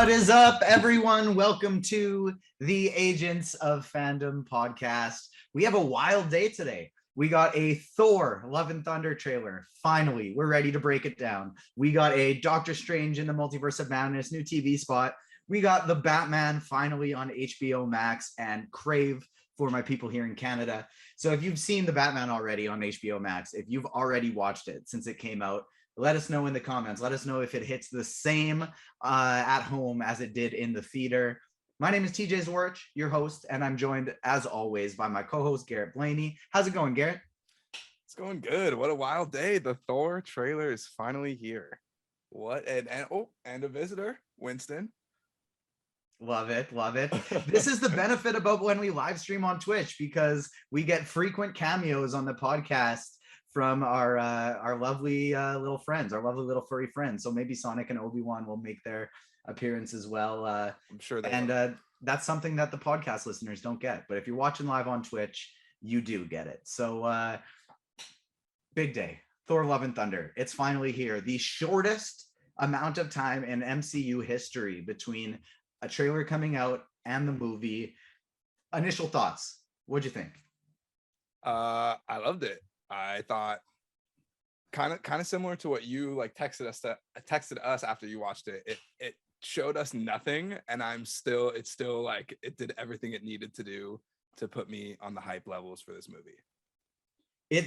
What is up, everyone? Welcome to the Agents of Fandom podcast. We have a wild day today. We got a Thor Love and Thunder trailer. Finally, we're ready to break it down. We got a Doctor Strange in the Multiverse of Madness new TV spot. We got the Batman finally on HBO Max and Crave for my people here in Canada. So if you've seen the Batman already on HBO Max, if you've already watched it since it came out, let us know in the comments. Let us know if it hits the same at home as it did in the theater. My name is TJ Zwarich, your host, and I'm joined, as always, by my co-host, Garrett Blaney. How's it going, Garrett? It's going good. What a wild day. The Thor trailer is finally here. What? And a visitor, Winston. Love it. Love it. This is the benefit about when we live stream on Twitch, because we get frequent cameos on the podcast from our lovely little friends, our lovely little furry friends. So maybe Sonic and Obi-Wan will make their appearance as well. I'm sure they will. That's something that the podcast listeners don't get. But if you're watching live on Twitch, you do get it. So big day. Thor Love and Thunder. It's finally here. The shortest amount of time in MCU history between a trailer coming out and the movie. Initial thoughts. What'd you think? I loved it. I thought kind of similar to what you texted us after you watched it. It showed us nothing, and it's still like it did everything it needed to do to put me on the hype levels for this movie.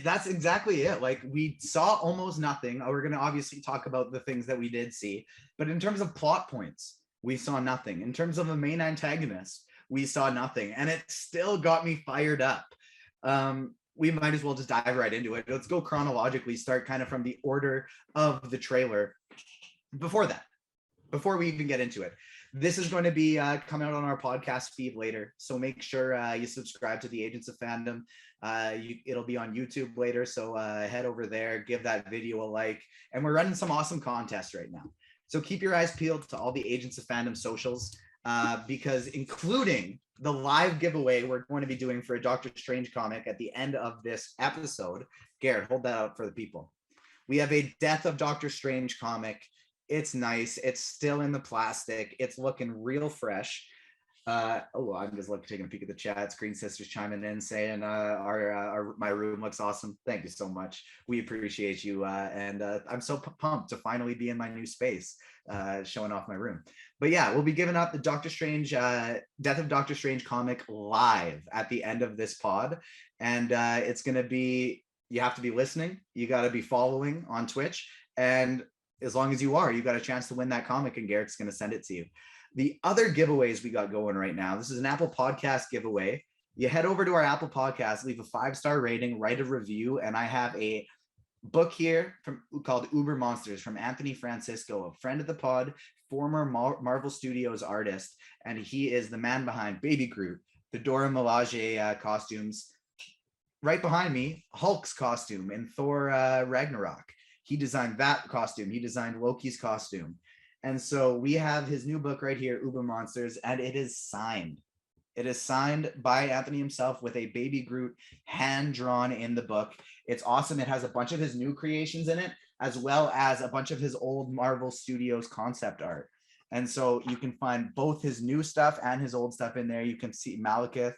That's exactly it. Like, we saw almost nothing. We're going to obviously talk about the things that we did see, but in terms of plot points, we saw nothing. In terms of the main antagonist, we saw nothing, and it still got me fired up. We might as well just dive right into it. Let's go chronologically, start kind of from the order of the trailer. Before we even get into it, this is going to be coming out on our podcast feed later. So make sure you subscribe to the Agents of Fandom. It'll be on YouTube later. So head over there, give that video a like. And we're running some awesome contests right now. So keep your eyes peeled to all the Agents of Fandom socials, because including the live giveaway we're going to be doing for a Doctor Strange comic at the end of this episode. Garrett, hold that out for the people. We have a Death of Doctor Strange comic. It's nice. It's still in the plastic. It's looking real fresh. I'm just taking a peek at the chat. Screen Sisters chiming in saying my room looks awesome. Thank you so much. We appreciate you. And I'm so pumped to finally be in my new space, showing off my room. But yeah, we'll be giving up the Doctor Strange, Death of Doctor Strange comic live at the end of this pod. And it's going to be, you have to be listening. You got to be following on Twitch. And as long as you are, you got a chance to win that comic, and Garrett's going to send it to you. The other giveaways we got going right now, this is an Apple Podcast giveaway. You head over to our Apple Podcast, leave a 5-star rating, write a review, and I have a book here called Uber Monsters from Anthony Francisco, a friend of the pod, former Marvel Studios artist, and he is the man behind Baby Groot, the Dora Milaje costumes. Right behind me, Hulk's costume in Thor Ragnarok. He designed that costume. He designed Loki's costume. And so we have his new book right here, Uber Monsters, and it is signed. It is signed by Anthony himself with a Baby Groot hand-drawn in the book. It's awesome. It has a bunch of his new creations in it, as well as a bunch of his old Marvel Studios concept art. And so you can find both his new stuff and his old stuff in there. You can see Malekith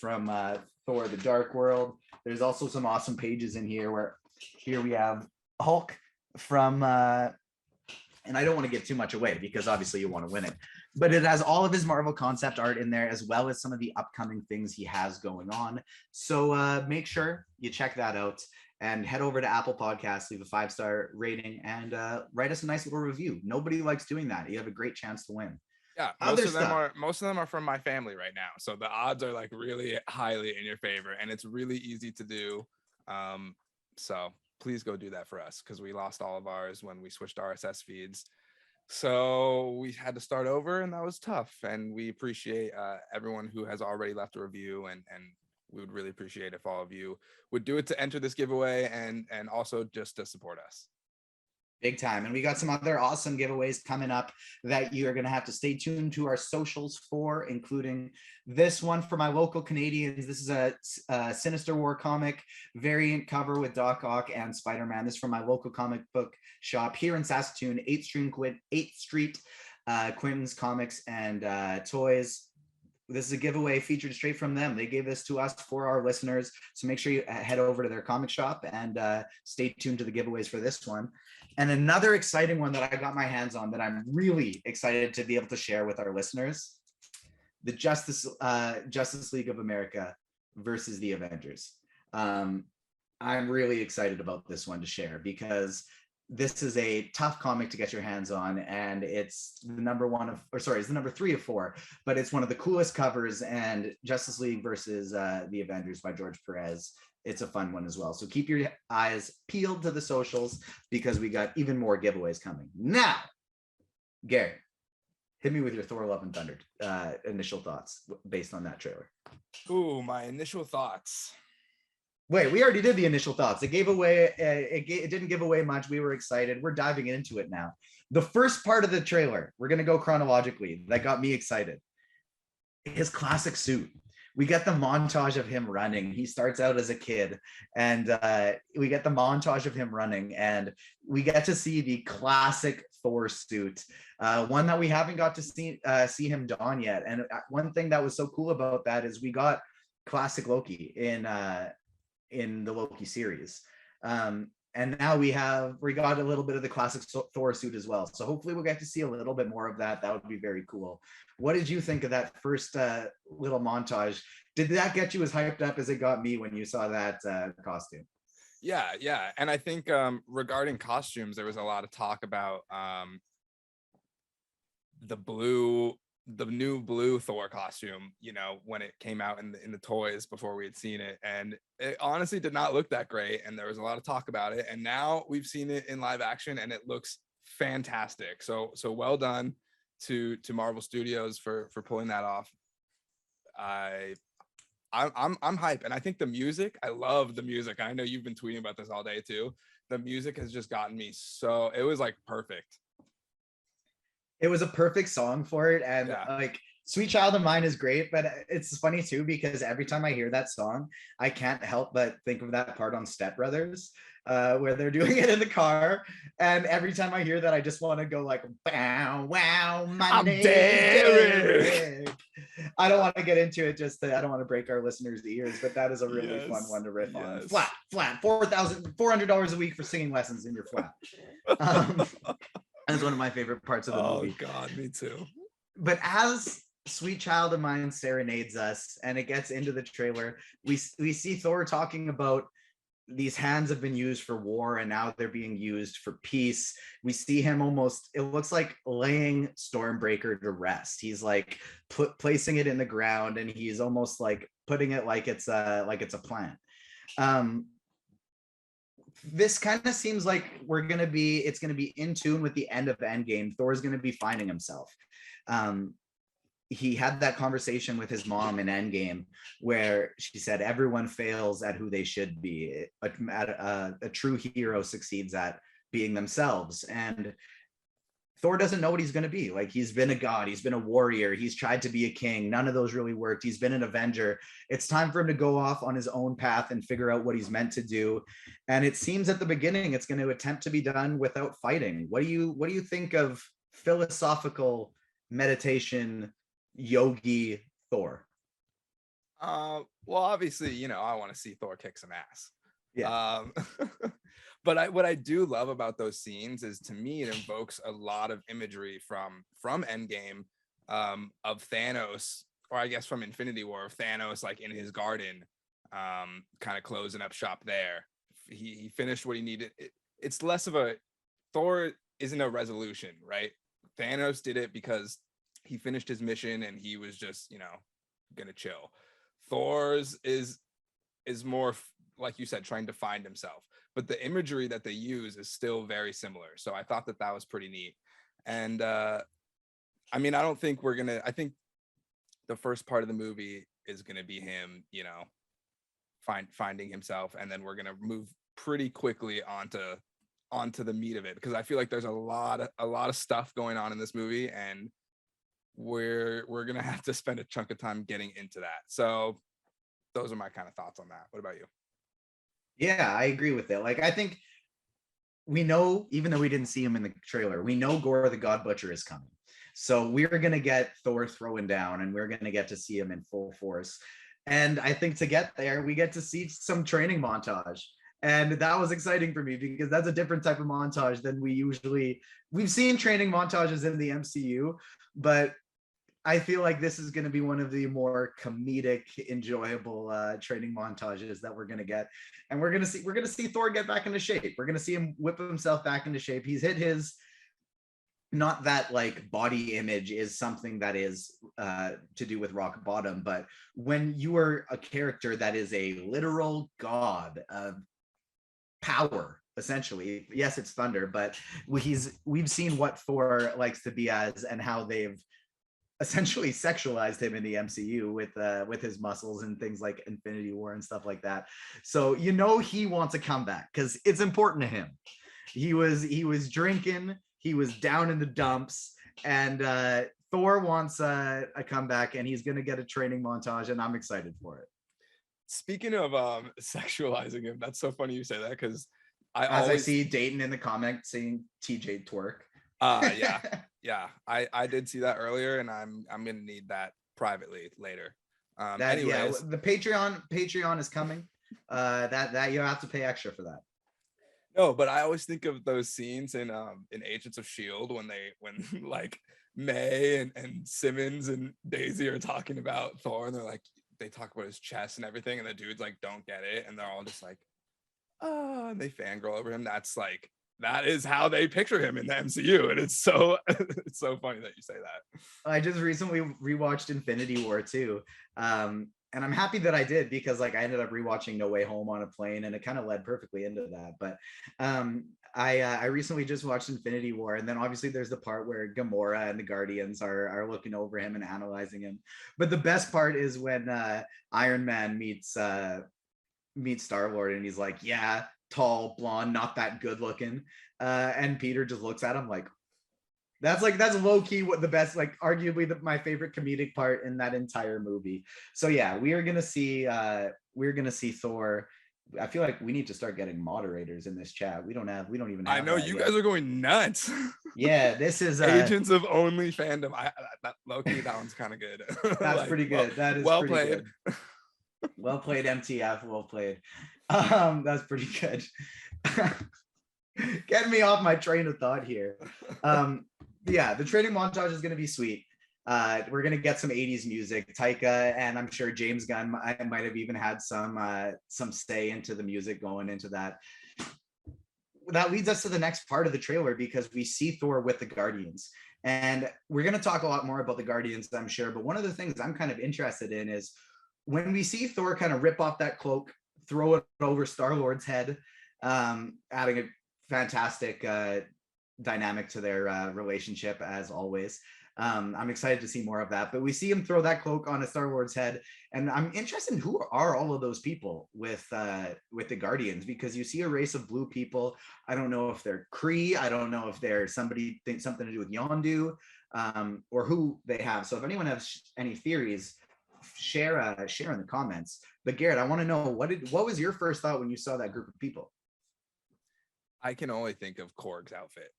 from Thor: The Dark World. There's also some awesome pages in here where here we have Hulk from... and I don't want to give too much away because obviously you want to win it, but it has all of his Marvel concept art in there, as well as some of the upcoming things he has going on. So make sure you check that out and head over to Apple Podcasts, leave a 5-star rating, and write us a nice little review. Nobody likes doing that. You have a great chance to win. Yeah, most of them are from my family right now, so the odds are really highly in your favor, and it's really easy to do. So please go do that for us, because we lost all of ours when we switched RSS feeds. So we had to start over, and that was tough. And we appreciate everyone who has already left a review, and we would really appreciate if all of you would do it to enter this giveaway and also just to support us. Big time. And we got some other awesome giveaways coming up that you're going to have to stay tuned to our socials for, including this one for my local Canadians. This is a Sinister War comic variant cover with Doc Ock and Spider-Man. This is from my local comic book shop here in Saskatoon, 8th Street Quentin's Comics and Toys. This is a giveaway featured straight from them. They gave this to us for our listeners. So make sure you head over to their comic shop and stay tuned to the giveaways for this one. And another exciting one that I got my hands on that I'm really excited to be able to share with our listeners, the Justice League of America versus the Avengers. I'm really excited about this one to share because this is a tough comic to get your hands on, and it's the it's the number 3 of 4, but it's one of the coolest covers. And Justice League versus the Avengers by George Perez, it's a fun one as well. So keep your eyes peeled to the socials because we got even more giveaways coming. Now, Gary, hit me with your Thor: Love and Thunder initial thoughts based on that trailer. Ooh, my initial thoughts. Wait, we already did the initial thoughts. It gave away. It didn't give away much. We were excited. We're diving into it now. The first part of the trailer, we're gonna go chronologically. That got me excited. His classic suit. We get the montage of him running. He starts out as a kid, and we get the montage of him running, and we get to see the classic Thor suit, one that we haven't got to see him don yet. And one thing that was so cool about that is we got classic Loki in the Loki series. And now we got a little bit of the classic Thor suit as well. So hopefully we'll get to see a little bit more of that. That would be very cool. What did you think of that first little montage? Did that get you as hyped up as it got me when you saw that costume? Yeah. And I think regarding costumes, there was a lot of talk about the new blue Thor costume, when it came out in the toys before we had seen it. And it honestly did not look that great. And there was a lot of talk about it. And now we've seen it in live action and it looks fantastic. So well done to Marvel Studios for pulling that off. I'm hype. And I think the music, I love the music. I know you've been tweeting about this all day too. The music has just gotten me so, it was like perfect. It was a perfect song for it. And like Sweet Child of Mine is great, but it's funny too, because every time I hear that song, I can't help but think of that part on Step Brothers, where they're doing it in the car. And every time I hear that, I just want to go like, wow, wow, my name is Derek. I don't want to get into it, I don't want to break our listeners' ears, but that is a really fun one to riff on. Flat, $400 a week for singing lessons in your flat. That's one of my favorite parts of the movie. Oh God, me too. But as Sweet Child of Mine serenades us and it gets into the trailer, we see Thor talking about these hands have been used for war and now they're being used for peace. We see him it looks like laying Stormbreaker to rest. He's like placing it in the ground and he's almost like putting it like it's a plant. This kind of seems like it's going to be in tune with the end of Endgame. Thor's going to be finding himself. He had that conversation with his mom in Endgame where she said, everyone fails at who they should be. A true hero succeeds at being themselves. And Thor doesn't know what he's going to be. Like, he's been a god, he's been a warrior, he's tried to be a king. None of those really worked. He's been an Avenger. It's time for him to go off on his own path and figure out what he's meant to do. And it seems at the beginning it's going to attempt to be done without fighting. What do you think of philosophical meditation yogi Thor? Well, obviously, I want to see Thor kick some ass. Yeah. But what I do love about those scenes is, to me, it invokes a lot of imagery from Endgame, of Thanos, or I guess from Infinity War, of Thanos like in his garden, kind of closing up shop there. He finished what he needed. It's less of a, Thor isn't a resolution, right? Thanos did it because he finished his mission and he was just, gonna chill. Thor's is more, like you said, trying to find himself. But the imagery that they use is still very similar. So I thought that was pretty neat. And I don't think I think the first part of the movie is going to be him, finding himself. And then we're going to move pretty quickly onto the meat of it, because I feel like there's a lot of stuff going on in this movie, and we're going to have to spend a chunk of time getting into that. So those are my kind of thoughts on that. What about you? Yeah, I agree with it. Like, I think we know, even though we didn't see him in the trailer, we know Gore the God Butcher is coming. So we're going to get Thor throwing down, and we're going to get to see him in full force. And I think to get there, we get to see some training montage. And that was exciting for me because that's a different type of montage than we've seen training montages in the MCU, but I feel like this is going to be one of the more comedic, enjoyable training montages that we're going to get, and we're going to see Thor get back into shape. We're going to see him whip himself back into shape. He's hit his, not that like body image is something that is to do with rock bottom, but when you are a character that is a literal god of power, essentially, yes, it's thunder, but we've seen what Thor likes to be as and how they've essentially sexualized him in the MCU with his muscles and things like Infinity War and stuff like that. So he wants a comeback because it's important to him. He was drinking, he was down in the dumps, and Thor wants a comeback, and he's gonna get a training montage, and I'm excited for it. Speaking of sexualizing him, that's so funny you say that because I see Dayton in the comments saying TJ twerk. Yeah, I did see that earlier, and I'm gonna need that privately later. Anyways, the Patreon is coming. That you have to pay extra for that. No, but I always think of those scenes in Agents of Shield when like May and Simmons and Daisy are talking about Thor, and they talk about his chest and everything, and the dudes like don't get it, and they're all just like, oh, and they fangirl over him. That is how they picture him in the MCU, and it's so funny that you say that. I just recently rewatched Infinity War too, and I'm happy that I did because like I ended up rewatching No Way Home on a plane, and it kind of led perfectly into that. But I recently just watched Infinity War, and then obviously there's the part where Gamora and the Guardians are looking over him and analyzing him. But the best part is when Iron Man meets Star-Lord, and he's like, yeah, tall, blonde, not that good looking, and Peter just looks at him like, that's low-key what the best, like arguably my favorite comedic part in that entire movie. So yeah, we're gonna see Thor. I feel like we need to start getting moderators in this chat. We don't even have. I know you guys are going nuts. Yeah, this is Agents of Only Fandom. That low-key, that one's kind of good. That's pretty good. That is well pretty played. Good. Well played, MTF. Well played. That's pretty good. Getting me off my train of thought here. Yeah, the training montage is going to be sweet. We're going to get some 80s music. Taika and I'm sure James Gunn might have even had some say into the music going into that. That leads us to the next part of the trailer because we see Thor with the Guardians. And we're going to talk a lot more about the Guardians, I'm sure. But one of the things I'm kind of interested in is when we see Thor kind of rip off that cloak, throw it over Star-Lord's head, adding a fantastic dynamic to their relationship as always. I'm excited to see more of that, but we see him throw that cloak on a Star-Lord's head, and I'm interested in who are all of those people with the Guardians, because you see a race of blue people. I don't know if they're Kree, I don't know if they're something to do with Yondu, or who they have. So if anyone has any theories, share in the comments. But Garrett, I want to know what was your first thought when you saw that group of people? I can only think of Korg's outfit.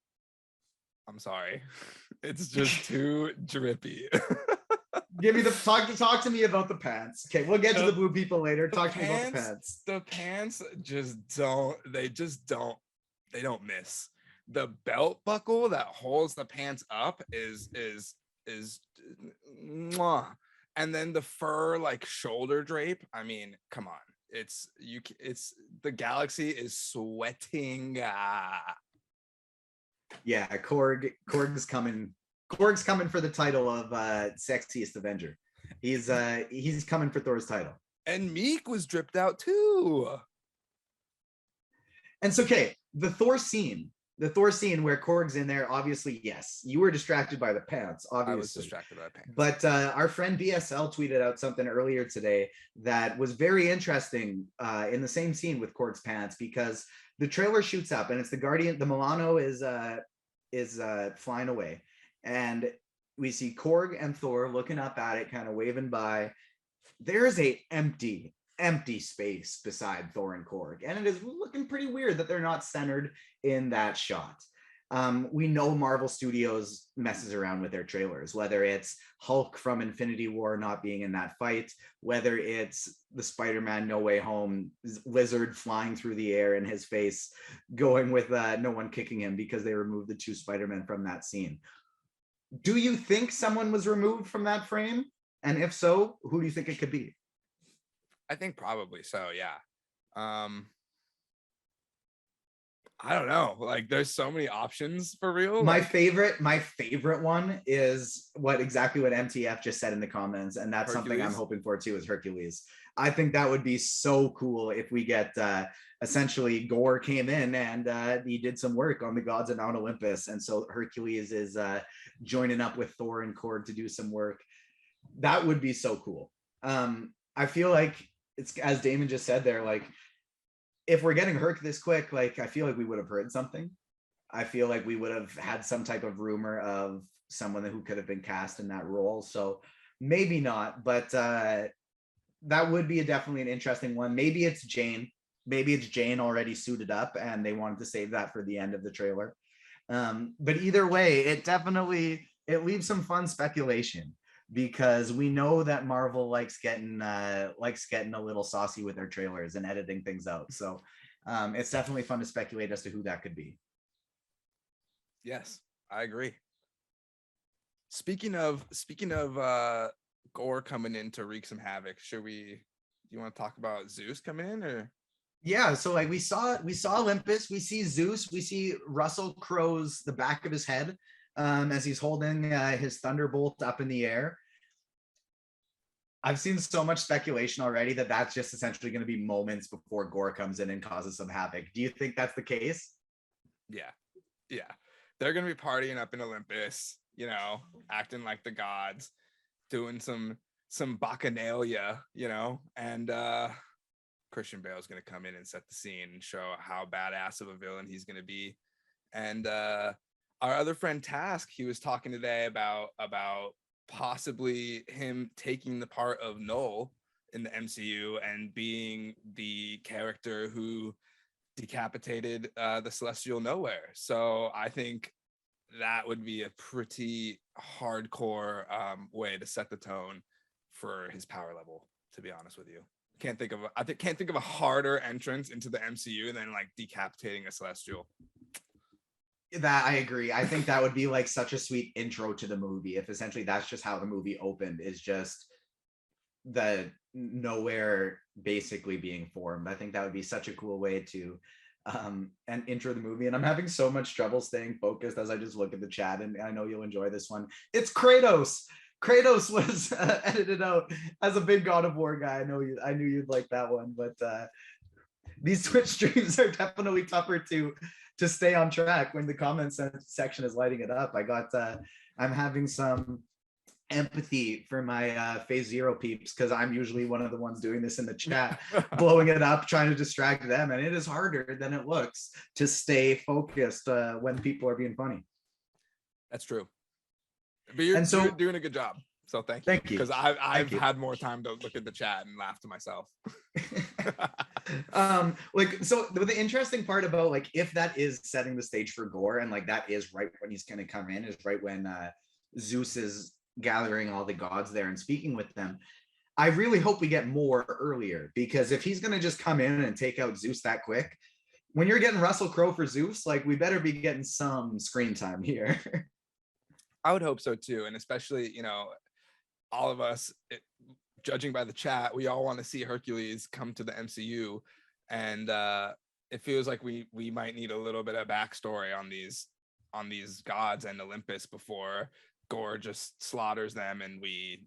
I'm sorry, it's just too drippy. Give me talk to me about the pants. Okay, we'll get to the blue people later. Talk to me about the pants. The pants they don't miss. The belt buckle that holds the pants up is mwah. And then the fur like shoulder drape. I mean, come on. It's the galaxy is sweating. Yeah, Korg's coming. Korg's coming for the title of sexiest Avenger. He's coming for Thor's title. And Meek was dripped out too. And so, okay, the Thor scene where Korg's in there, obviously, yes, you were distracted by the pants, obviously. I was distracted by the pants. But our friend BSL tweeted out something earlier today that was very interesting in the same scene with Korg's pants, because the trailer shoots up and it's the Guardian, the Milano is flying away. And we see Korg and Thor looking up at it, kind of waving by. There is a empty space beside Thor and Korg, and it is looking pretty weird that they're not centered in that shot. We know Marvel Studios messes around with their trailers, whether it's Hulk from Infinity War not being in that fight, whether it's the Spider-Man No Way Home lizard flying through the air in his face, going with no one kicking him because they removed the 2 Spider-Men from that scene. Do you think someone was removed from that frame? And if so, who do you think it could be? I think probably so, yeah. I don't know. Like, there's so many options for real. My favorite one is exactly what MTF just said in the comments, and that's Hercules? something I'm hoping for too, is Hercules. I think that would be so cool if we get essentially Gore came in and he did some work on the gods of Mount Olympus, and so Hercules is joining up with Thor and Korg to do some work. That would be so cool. I feel like it's, as Damon just said there, like, if we're getting Herc this quick, like, I feel like we would have heard something. I feel like we would have had some type of rumor of someone who could have been cast in that role. So maybe not, but that would be definitely an interesting one. Maybe it's Jane. Maybe it's Jane already suited up and they wanted to save that for the end of the trailer. But either way, it leaves some fun speculation, because we know that Marvel likes getting a little saucy with their trailers and editing things out. So it's definitely fun to speculate as to who that could be. Yes, I agree. Speaking of Gore coming in to wreak some havoc, do you want to talk about Zeus coming in, or? Yeah, so like we saw Olympus, we see Zeus, we see Russell Crowe's the back of his head as he's holding his thunderbolt up in the air. I've seen so much speculation already that that's just essentially going to be moments before Gore comes in and causes some havoc. Do you think that's the case? Yeah. They're going to be partying up in Olympus, acting like the gods, doing some bacchanalia, and Christian Bale's going to come in and set the scene and show how badass of a villain he's going to be. And our other friend Task, he was talking today about possibly him taking the part of Null in the MCU and being the character who decapitated the Celestial Nowhere. So I think that would be a pretty hardcore way to set the tone for his power level, to be honest with you. Can't think of a harder entrance into the MCU than like decapitating a Celestial. That I agree. I think that would be like such a sweet intro to the movie, if essentially that's just how the movie opened, is just the Nowhere basically being formed. I think that would be such a cool way to and intro the movie. And I'm having so much trouble staying focused as I just look at the chat, and I know you'll enjoy this one. It's Kratos. Kratos was edited out. As a big God of War guy, I knew you'd like that one, but these Twitch streams are definitely tougher to stay on track when the comments section is lighting it up. I'm having some empathy for my Phase Zero peeps, because I'm usually one of the ones doing this in the chat, blowing it up, trying to distract them, and it is harder than it looks to stay focused when people are being funny. That's true, but you're doing a good job, so thank you. Because I've had more time to look at the chat and laugh to myself. So the interesting part about, like, if that is setting the stage for Gore, and like that is right when he's going to come in, is right when Zeus is gathering all the gods there and speaking with them. I really hope we get more earlier, because if he's going to just come in and take out Zeus that quick, when you're getting Russell Crowe for Zeus, like, we better be getting some screen time here. I would hope so too, and especially all of us, judging by the chat, we all want to see Hercules come to the MCU, and it feels like we might need a little bit of backstory on these gods and Olympus before Gore just slaughters them and we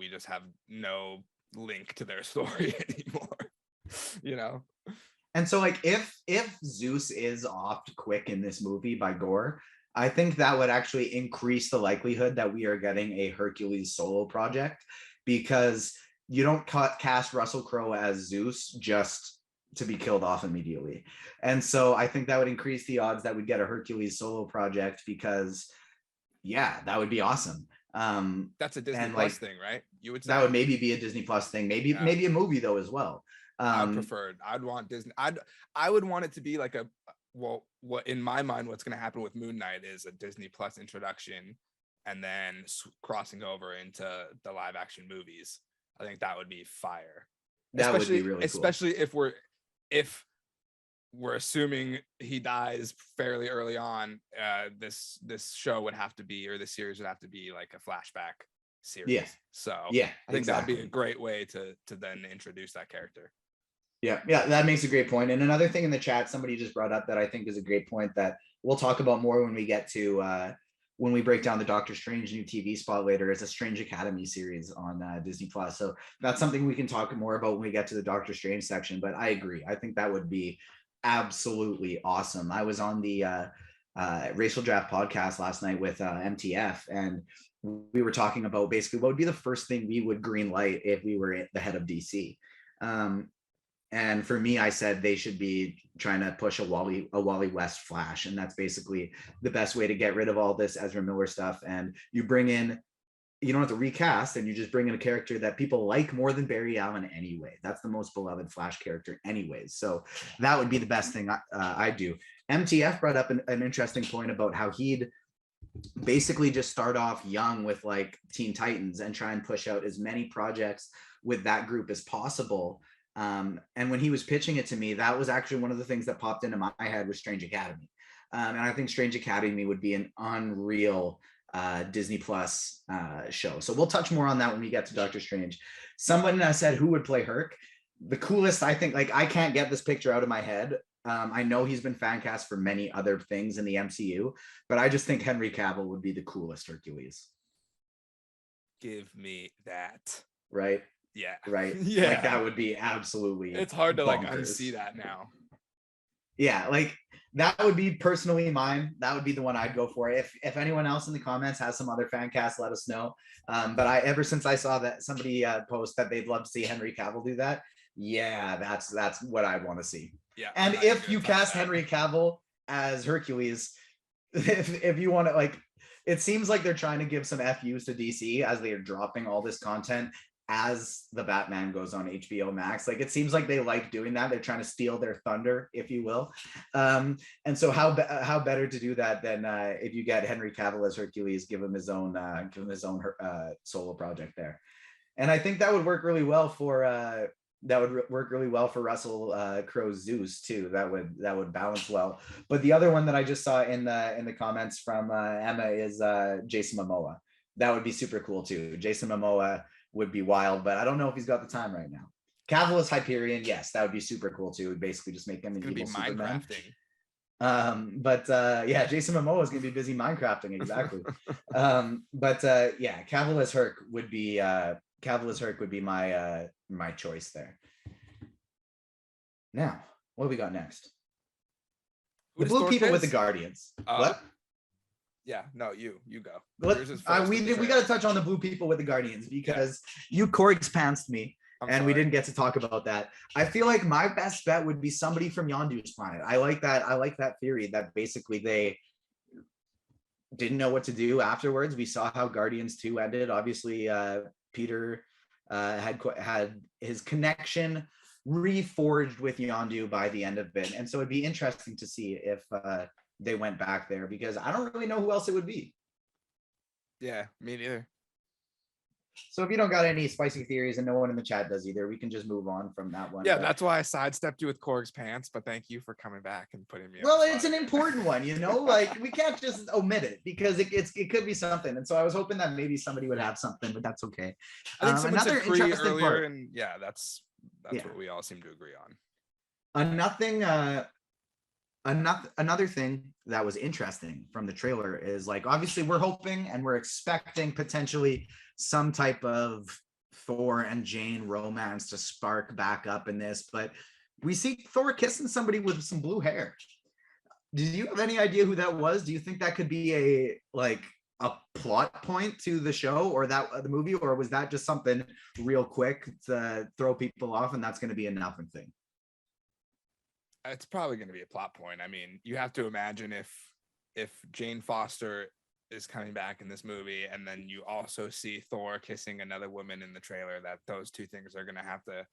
just have no link to their story anymore. And so, like, if Zeus is offed quick in this movie by Gore, I think that would actually increase the likelihood that we are getting a Hercules solo project, because you don't cast Russell Crowe as Zeus just to be killed off immediately. And so I think that would increase the odds that we get a Hercules solo project, because that would be awesome. That's a Disney Plus thing, right? You would say that would maybe be a Disney Plus thing, maybe a movie though as well. I'd want Disney. I would want it to be like well, what in my mind, what's going to happen with Moon Knight is a Disney Plus introduction, and then crossing over into the live action movies. I think that would be fire. That would be really cool. Especially if we're assuming he dies fairly early on. This show would have to be, or the series would have to be like a flashback series. Yeah. So yeah, I think exactly. that'd be a great way to then introduce that character. Yeah, that makes a great point. And another thing in the chat, somebody just brought up that I think is a great point that we'll talk about more when we get to when we break down the Doctor Strange new TV spot later, is a Strange Academy series on Disney Plus. So that's something we can talk more about when we get to the Doctor Strange section. But I agree. I think that would be absolutely awesome. I was on the Racial Draft podcast last night with MTF, and we were talking about basically what would be the first thing we would green light if we were at the head of DC. And for me, I said they should be trying to push a Wally West Flash. And that's basically the best way to get rid of all this Ezra Miller stuff. And you bring in, you don't have to recast, and you just bring in a character that people like more than Barry Allen anyway. That's the most beloved Flash character anyways. So that would be the best thing I'd do. MTF brought up an interesting point about how he'd basically just start off young with like Teen Titans and try and push out as many projects with that group as possible. And when he was pitching it to me, that was actually one of the things that popped into my head was Strange Academy. And I think Strange Academy would be an unreal Disney Plus show. So we'll touch more on that when we get to Doctor Strange. Someone said who would play Herc. The coolest, I think, like I can't get this picture out of my head. I know he's been fan cast for many other things in the MCU, but I just think Henry Cavill would be the coolest Hercules. Give me that. Right? Yeah. Right. Yeah. Like that would be absolutely. It's hard to bonkers. like unsee that now. Yeah, like that would be personally mine. That would be the one I'd go for. If anyone else in the comments has some other fan cast, let us know. But ever since I saw that somebody post that they'd love to see Henry Cavill do that, yeah, that's what I want to see. Yeah. And if you cast Henry Cavill as Hercules, if you want to, like, it seems like they're trying to give some FUs to DC as they are dropping all this content as the Batman goes on HBO Max. Like it seems like they like doing that. They're trying to steal their thunder, if you will. And so how better to do that than if you get Henry Cavill as Hercules, give him his own solo project there. And I think that would work really well for Russell Crowe's Zeus too. That would balance well. But the other one that I just saw in the comments from Emma is Jason Momoa. That would be super cool too. Jason Momoa would be wild, but I don't know if he's got the time right now. Cavill is Hyperion, yes, that would be super cool too. Basically, just make him an evil Superman. But Jason Momoa is gonna be busy Minecrafting, exactly. Cavill as Herc would be my choice there. Now, what do we got next? The blue people with the Guardians. What? Yeah, no, you go. We got to touch on the blue people with the Guardians because you Korg's pantsed me, we didn't get to talk about that. I feel like my best bet would be somebody from Yondu's planet. I like that theory that basically they didn't know what to do afterwards. We saw how Guardians 2 ended. Obviously, Peter had his connection reforged with Yondu by the end of it, and so it'd be interesting to see if they went back there, because I don't really know who else it would be. Yeah, me neither. So if you don't got any spicy theories, and no one in the chat does either, we can just move on from that one. Yeah, that's why I sidestepped you with Korg's pants, but thank you for coming back and putting me well, it's an important one, like we can't just omit it because it could be something. And so I was hoping that maybe somebody would have something, but that's okay. I think someone said Kree earlier, part. And yeah, that's what we all seem to agree on. Another thing that was interesting from the trailer is, like, obviously we're hoping and we're expecting potentially some type of Thor and Jane romance to spark back up in this, but we see Thor kissing somebody with some blue hair. Do you have any idea who that was? Do you think that could be a plot point to the show or the movie, or was that just something real quick to throw people off and that's going to be a nothing thing? It's probably going to be a plot point. I mean, you have to imagine if Jane Foster is coming back in this movie, and then you also see Thor kissing another woman in the trailer, that those two things are going to have to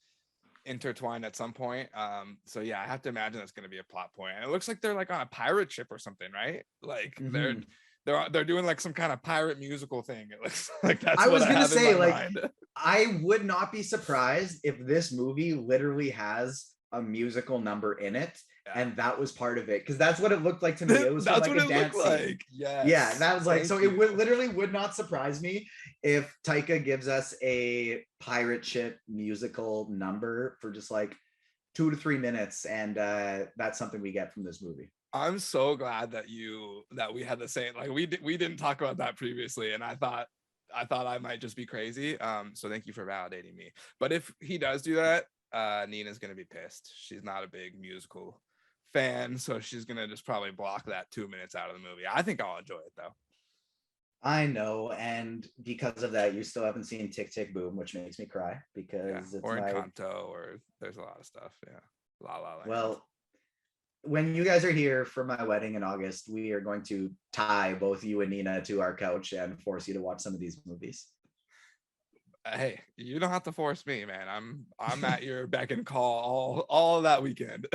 intertwined at some point. So yeah, I have to imagine that's going to be a plot point. And it looks like they're like on a pirate ship or something, right? Like Mhm. they're doing like some kind of pirate musical thing. It looks like that's I what was I gonna have in say, my like, mind. I would not be surprised if this movie literally has a musical number in it, Yeah. and that was part of it, because that's what it looked like to me. It was from That's like what a it looked dance scene. like. Yeah, Yes. that was like, so Thank it would you. literally would not surprise me if Taika gives us a pirate ship musical number for just like 2 to 3 minutes, and that's something we get from this movie. I'm so glad that we had the same, like we didn't talk about that previously, and I thought I might just be crazy. So thank you for validating me. But if he does do that, Nina's gonna be pissed. She's not a big musical fan, so she's gonna just probably block that 2 minutes out of the movie. I think I'll enjoy it though. I know, and because of that, you still haven't seen Tick Tick Boom, which makes me cry Yeah, because it's or my Encanto, or there's a lot of stuff. Yeah, La La Land. well. When you guys are here for my wedding in August, we are going to tie both you and Nina to our couch and force you to watch some of these movies. Hey, you don't have to force me, man. I'm at your beck and call all of that weekend.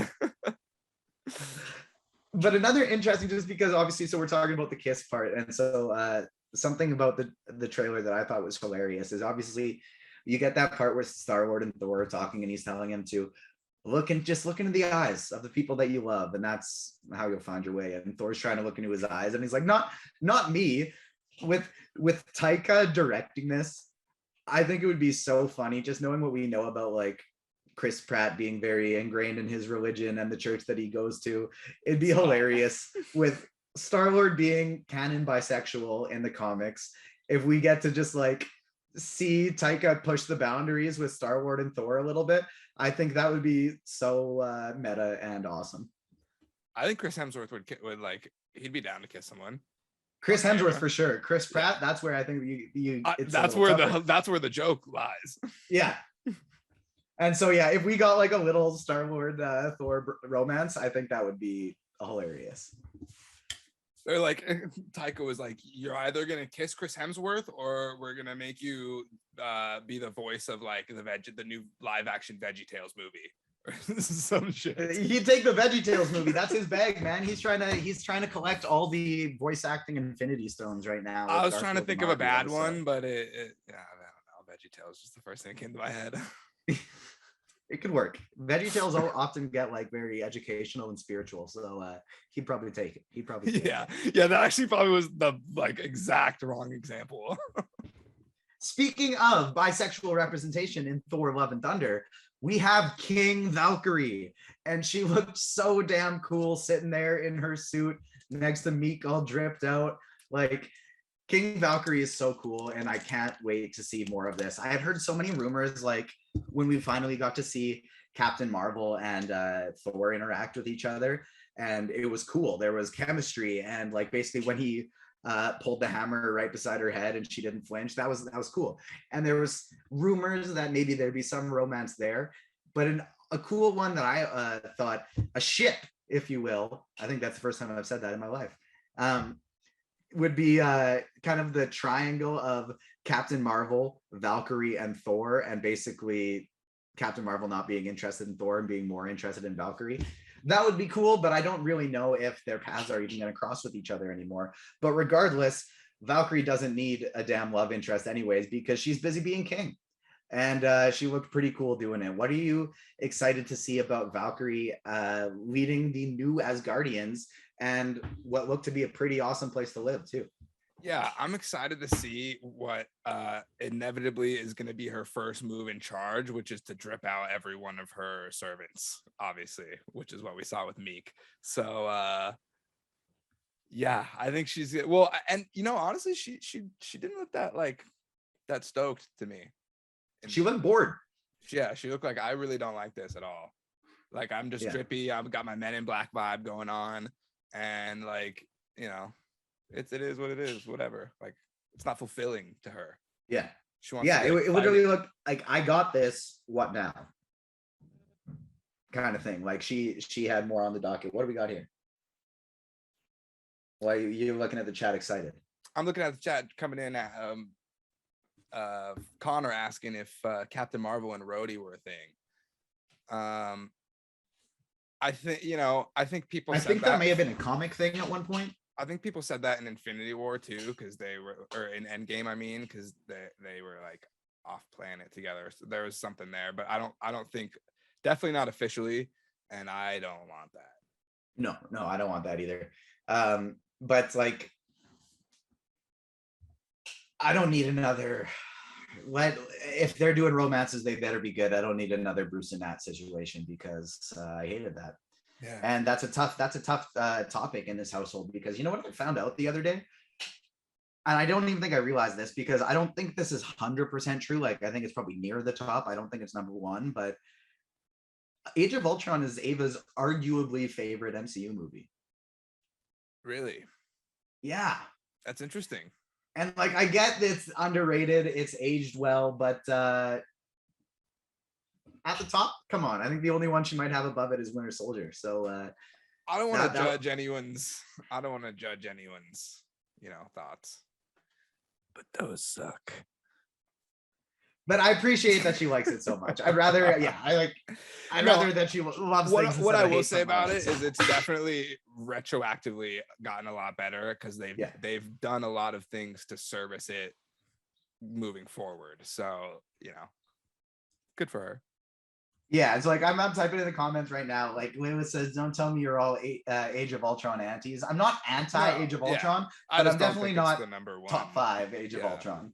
But another interesting, just because obviously, so we're talking about the kiss part, and so something about the trailer that I thought was hilarious is obviously you get that part where Star-Lord and Thor are talking, and he's telling him to just look into the eyes of the people that you love, and that's how you'll find your way. And Thor's trying to look into his eyes, and he's like, not me. With Taika directing this, I think it would be so funny just knowing what we know about like Chris Pratt being very ingrained in his religion and the church that he goes to. It'd be hilarious with Star-Lord being canon bisexual in the comics. If we get to just like see Taika push the boundaries with Star-Lord and Thor a little bit, I think that would be so meta and awesome. I think Chris Hemsworth would like, he'd be down to kiss someone. Chris Hemsworth for sure. Chris Pratt, yeah. That's where I think it's that's where the joke lies. Yeah. And so yeah, if we got like a little Star-Lord Thor romance, I think that would be hilarious. They're like, Taika was like, you're either gonna kiss Chris Hemsworth or we're gonna make you be the voice of like the new live action VeggieTales movie. Some shit. He'd take the VeggieTales movie. That's his bag, man. He's trying to collect all the voice acting Infinity Stones right now. I was trying to think of a bad one, but I don't know. VeggieTales is just the first thing that came to my head. It could work. VeggieTales often get like very educational and spiritual, so he'd probably take it. He'd probably yeah. That actually probably was the like exact wrong example. Speaking of bisexual representation in Thor: Love and Thunder, we have King Valkyrie, and she looked so damn cool sitting there in her suit next to Meek, all dripped out. Like, King Valkyrie is so cool, and I can't wait to see more of this. I had heard so many rumors, like when we finally got to see Captain Marvel and Thor interact with each other, and it was cool. There was chemistry, and like basically when he pulled the hammer right beside her head and she didn't flinch, that was cool. And there was rumors that maybe there'd be some romance there, but a cool one that I thought, a ship, if you will, I think that's the first time I've said that in my life, would be kind of the triangle of Captain Marvel, Valkyrie, and Thor, and basically Captain Marvel not being interested in Thor and being more interested in Valkyrie. That would be cool, but I don't really know if their paths are even going to cross with each other anymore. But regardless, Valkyrie doesn't need a damn love interest anyways, because she's busy being king. And she looked pretty cool doing it. What are you excited to see about Valkyrie leading the new Asgardians and what looked to be a pretty awesome place to live too? Yeah, I'm excited to see what inevitably is going to be her first move in charge, which is to drip out every one of her servants, obviously, which is what we saw with Meek. So yeah, I think she's well, and honestly, she didn't look that stoked to me. And she looked bored. Yeah, she looked like, I really don't like this at all. Like, I'm just drippy. I've got my Men in Black vibe going on, and like, it is what it is, whatever. Like, it's not fulfilling to her. Yeah. She wants it literally looked like, I got this, what now? Kind of thing. Like she had more on the docket. What do we got here? Why are you looking at the chat excited? I'm looking at the chat coming in at Connor asking if Captain Marvel and Rhodey were a thing. I think people I said think there that. may have been a comic thing at one point. I think people said that in Infinity War too, because they were, or in Endgame, I mean, because they were like off planet together. So there was something there, but I don't think, definitely not officially, and I don't want that. No, I don't want that either. But like, I don't need another. If they're doing romances, they better be good. I don't need another Bruce and Nat situation because I hated that. Yeah. And that's a tough topic in this household, because you know what I found out the other day? And I don't even think I realized this, because I don't think this is 100% true. Like, I think it's probably near the top. I don't think it's number one, but Age of Ultron is Ava's arguably favorite MCU movie. Really? Yeah. That's interesting. And like, I get it's underrated, it's aged well, but at the top, come on. I think the only one she might have above it is Winter Soldier. So I don't want to judge anyone's. I don't want to judge anyone's, thoughts. But those suck. But I appreciate that she likes it so much. I'd rather that she loves things. What I will say about it is it's definitely retroactively gotten a lot better, because they've done a lot of things to service it moving forward. So, good for her. Yeah, it's like I'm typing in the comments right now. Like Lewis says, "Don't tell me you're all Age of Ultron antis." I'm not anti Age of Ultron, but I'm definitely not the number one. top 5 Age of Ultron.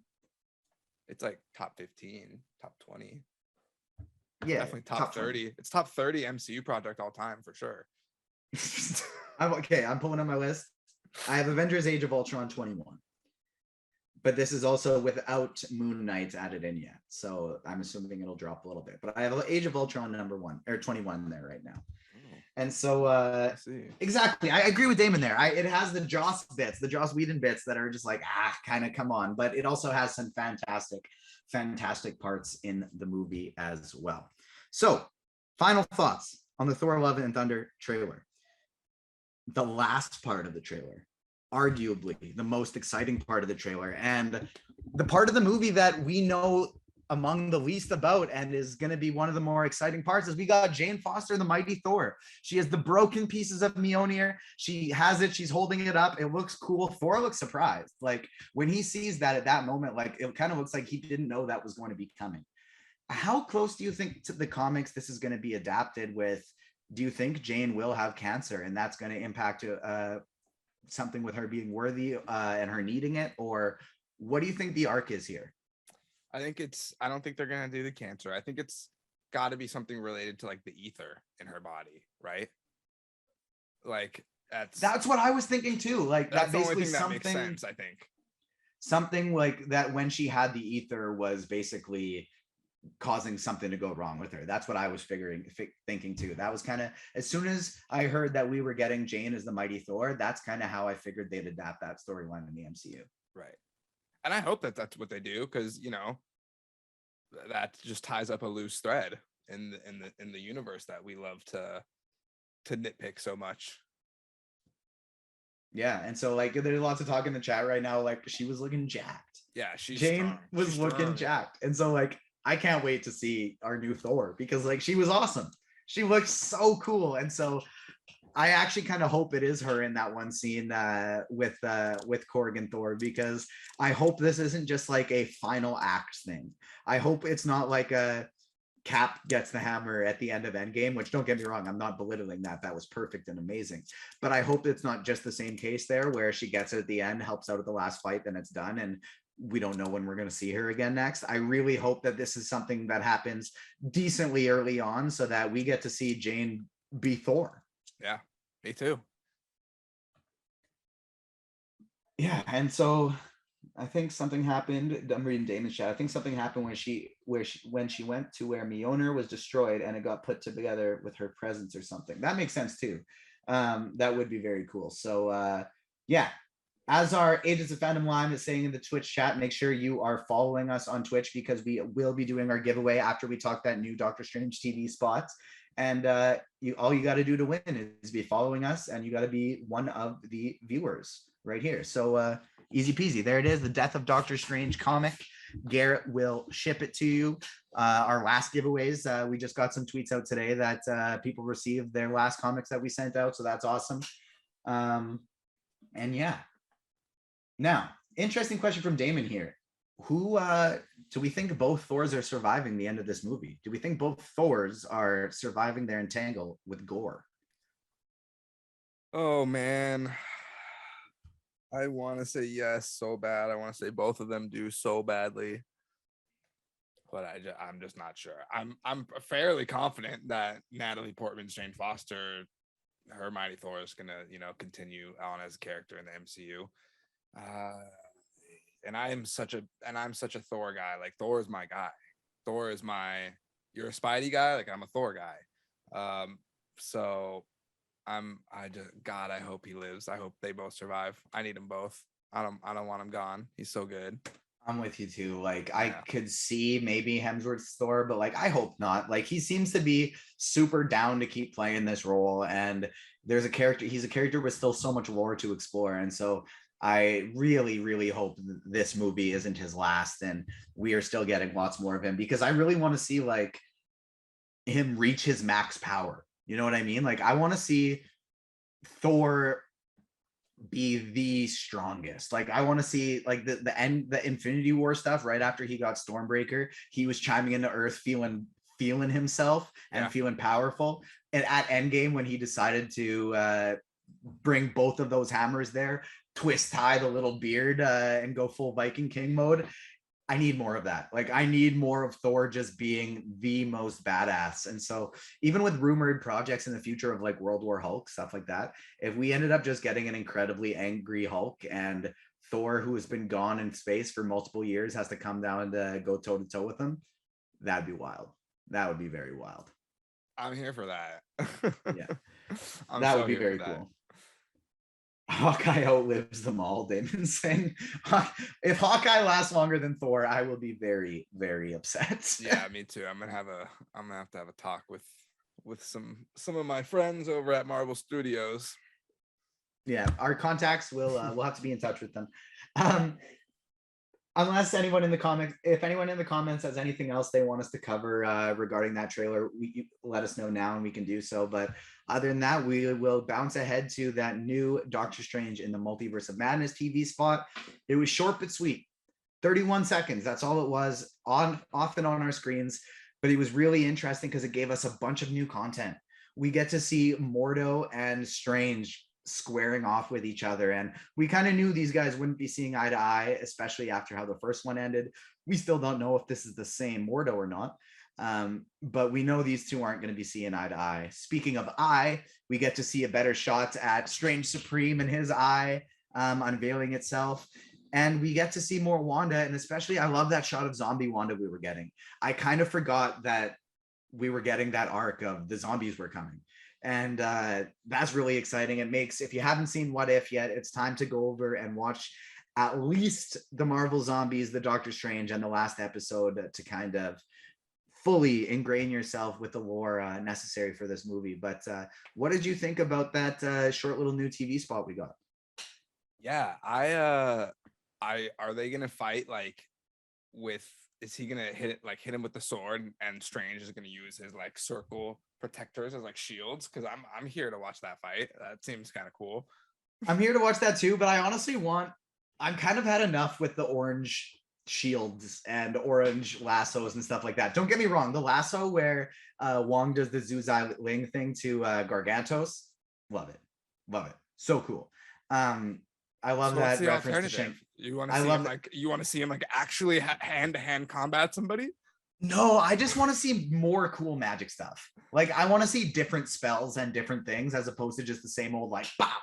It's like top 15, top 20. Yeah, definitely top 30. 20. It's top 30 MCU project all time for sure. I'm pulling up my list. I have Avengers Age of Ultron 21. But this is also without Moon Knight added in yet. So I'm assuming it'll drop a little bit. But I have Age of Ultron number 1 or 21 there right now. And so exactly, I agree with Damon there. It has the Joss bits, the Joss Whedon bits that are just like, kind of come on. But it also has some fantastic parts in the movie as well. So final thoughts on the Thor Love and Thunder trailer. The last part of the trailer, arguably the most exciting part of the trailer, and the part of the movie that we know among the least about, and is going to be one of the more exciting parts, is we got Jane Foster, the mighty Thor. She has the broken pieces of Mjolnir. She has it. She's holding it up. It looks cool. Thor looks surprised. Like when he sees that at that moment, like it kind of looks like he didn't know that was going to be coming. How close do you think to the comics this is going to be adapted with? Do you think Jane will have cancer and that's going to impact something with her being worthy and her needing it? Or what do you think the arc is here? I don't think they're going to do the cancer. I think it's got to be something related to like the ether in her body, right? Like that's what I was thinking too. Like that's the only thing that makes sense, I think. Something like that when she had the ether was basically causing something to go wrong with her. That's what I was thinking too. That was kind of, as soon as I heard that we were getting Jane as the mighty Thor, that's kind of how I figured they'd adapt that storyline in the MCU. Right. And I hope that that's what they do, because that just ties up a loose thread in the universe that we love to nitpick so much. Yeah, and so like there's lots of talk in the chat right now. Like she was looking jacked. Yeah, Jane was looking jacked, and so like I can't wait to see our new Thor, because like she was awesome. She looks so cool, and so I actually kind of hope it is her in that one scene with Korg and Thor, because I hope this isn't just like a final act thing. I hope it's not like a Cap gets the hammer at the end of Endgame, which, don't get me wrong, I'm not belittling that. That was perfect and amazing. But I hope it's not just the same case there, where she gets it at the end, helps out at the last fight, then it's done, and we don't know when we're going to see her again next. I really hope that this is something that happens decently early on, so that we get to see Jane be Thor. Yeah, me too. Yeah, and so I think something happened. I'm reading Damon's chat. I think something happened when she went to where Mjolnir was destroyed, and it got put together with her presence or something. That makes sense too. That would be very cool. So yeah, as our Agents of Fandom line is saying in the Twitch chat, make sure you are following us on Twitch, because we will be doing our giveaway after we talk that new Doctor Strange TV spot. And all you got to do to win is be following us, and you got to be one of the viewers right here. So easy peasy. There it is, the Death of Doctor Strange comic. Garrett will ship it to you. Our last giveaways, we just got some tweets out today that people received their last comics that we sent out, so that's awesome. And yeah. Now, interesting question from Damon here. Who do we think both Thors are surviving the end of this movie? Do we think both Thors are surviving their entangle with Gore? Oh man, I want to say yes so bad. I want to say both of them do so badly, but I'm just not sure. I'm fairly confident that Natalie Portman's Jane Foster, her Mighty Thor, is gonna continue on as a character in the MCU. And I'm such a Thor guy. Like, Thor is my guy. Thor is you're a Spidey guy, like I'm a Thor guy. So God, I hope he lives. I hope they both survive. I need them both. I don't want him gone. He's so good. I'm with you too. Like, yeah. I could see maybe Hemsworth's Thor, but like, I hope not. Like, he seems to be super down to keep playing this role, and he's a character with still so much lore to explore. And so I really, really hope this movie isn't his last and we are still getting lots more of him, because I really want to see like him reach his max power. You know what I mean? Like, I want to see Thor be the strongest. Like, I want to see like the Infinity War stuff right after he got Stormbreaker. He was chiming into Earth, feeling himself and feeling powerful. And at Endgame, when he decided to bring both of those hammers there, twist tie the little beard and go full Viking King mode. I need more of that. Like, I need more of Thor just being the most badass. And so even with rumored projects in the future of like World War Hulk, stuff like that, if we ended up just getting an incredibly angry Hulk and Thor, who has been gone in space for multiple years, has to come down to go toe to toe with him, that'd be wild. That would be very wild. I'm here for that. Yeah. That would be very cool. Hawkeye outlives them all, Damon's saying. If Hawkeye lasts longer than Thor, I will be very, very upset. Yeah, me too. I'm gonna have to have a talk with some of my friends over at Marvel Studios. Yeah, our contacts will we'll have to be in touch with them. Unless anyone in the comments, if anyone in the comments has anything else they want us to cover regarding that trailer, you let us know now and we can do so. But other than that, we will bounce ahead to that new Doctor Strange in the Multiverse of Madness TV spot. It was short but sweet, 31 seconds. That's all it was, often on our screens. But it was really interesting because it gave us a bunch of new content. We get to see Mordo and Strange squaring off with each other, and we kind of knew these guys wouldn't be seeing eye to eye, especially after how the first one ended. We still don't know if this is the same Mordo or not, but we know these two aren't going to be seeing eye to eye. Speaking of eye, we get to see a better shot at Strange Supreme and his eye unveiling itself, and we get to see more Wanda. And especially, I love that shot of zombie Wanda we were getting. I kind of forgot that we were getting that arc of the zombies were coming. And that's really exciting. It makes, if you haven't seen What If yet, it's time to go over and watch at least the Marvel Zombies, the Doctor Strange, and the last episode to kind of fully ingrain yourself with the lore necessary for this movie. But what did you think about that short little new TV spot we got? Yeah, are they gonna fight like with? Is he gonna hit him with the sword, and Strange is gonna use his like circle protectors as like shields? Because I'm here to watch that fight. That seems kind of cool. I'm here to watch that too, but I honestly I've kind of had enough with the orange shields and orange lassos and stuff like that. Don't get me wrong, the lasso where Wong does the Zuzai Ling thing to Gargantos, love it, so cool. I love that reference to Shang. You want to see him like actually hand-to-hand combat somebody? No, I just want to see more cool magic stuff. Like, I want to see different spells and different things as opposed to just the same old like bop,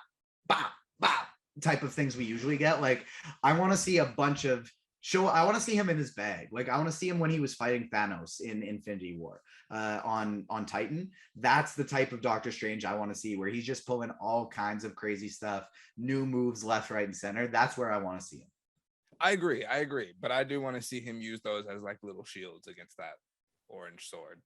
bop, bop type of things we usually get. Like, I want to see a bunch of I want to see him in his bag. Like, I want to see him when he was fighting Thanos in Infinity War on Titan. That's the type of Doctor Strange I want to see, where he's just pulling all kinds of crazy stuff, new moves left, right, and center. That's where I want to see him. I agree. But I do want to see him use those as like little shields against that orange sword.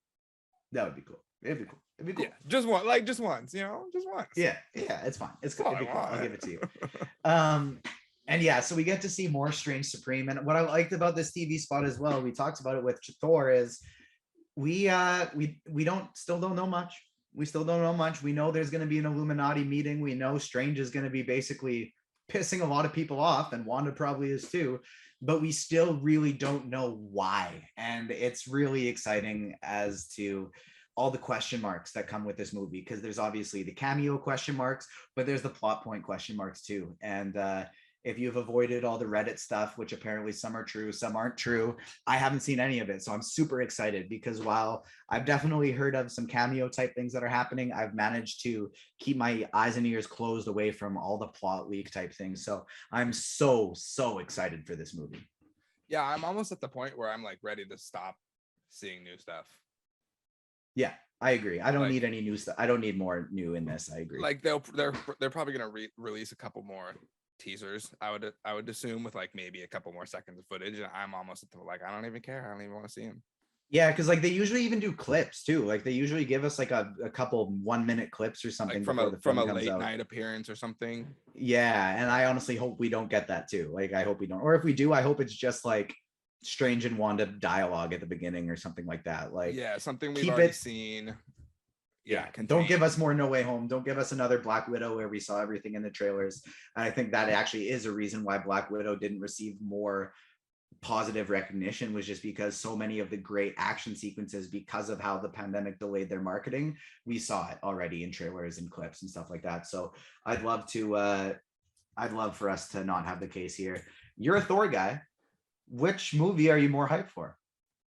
That would be cool. It'd be cool. Yeah, just once, just once. Yeah, it's fine. It's cool. It'd be cool. I'll give it to you. And yeah, so we get to see more Strange Supreme. And what I liked about this TV spot as well, we talked about it with Thor, is we don't know much. We still don't know much. We know there's going to be an Illuminati meeting. We know Strange is going to be basically pissing a lot of people off, and Wanda probably is too. But we still really don't know why. And it's really exciting as to all the question marks that come with this movie, because there's obviously the cameo question marks, but there's the plot point question marks too. And if you've avoided all the Reddit stuff, which apparently some are true, some aren't true, I haven't seen any of it. So I'm super excited, because while I've definitely heard of some cameo type things that are happening, I've managed to keep my eyes and ears closed away from all the plot leak type things. So I'm so excited for this movie. Yeah, I'm almost at the point where I'm like ready to stop seeing new stuff. Yeah, I agree. I don't need any new stuff. I don't need more new in this. I agree. Like they're probably gonna release a couple more teasers. I would assume, with like maybe a couple more seconds of footage, and I'm almost at the like I don't even care. I don't even want to see him. Yeah, because like they usually even do clips too. Like they usually give us like a couple 1 minute clips or something like from a late night appearance or something. Yeah, and I honestly hope we don't get that too. Like I hope we don't, or if we do, I hope it's just like Strange and Wanda dialogue at the beginning or something like that. Like yeah, something we've already seen. Yeah, don't give us more No Way Home. Don't give us another Black Widow where we saw everything in the trailers. And I think that actually is a reason why Black Widow didn't receive more positive recognition, was just because so many of the great action sequences, because of how the pandemic delayed their marketing, we saw it already in trailers and clips and stuff like that. So I'd love for us to not have the case here. You're a Thor guy. Which movie are you more hyped for?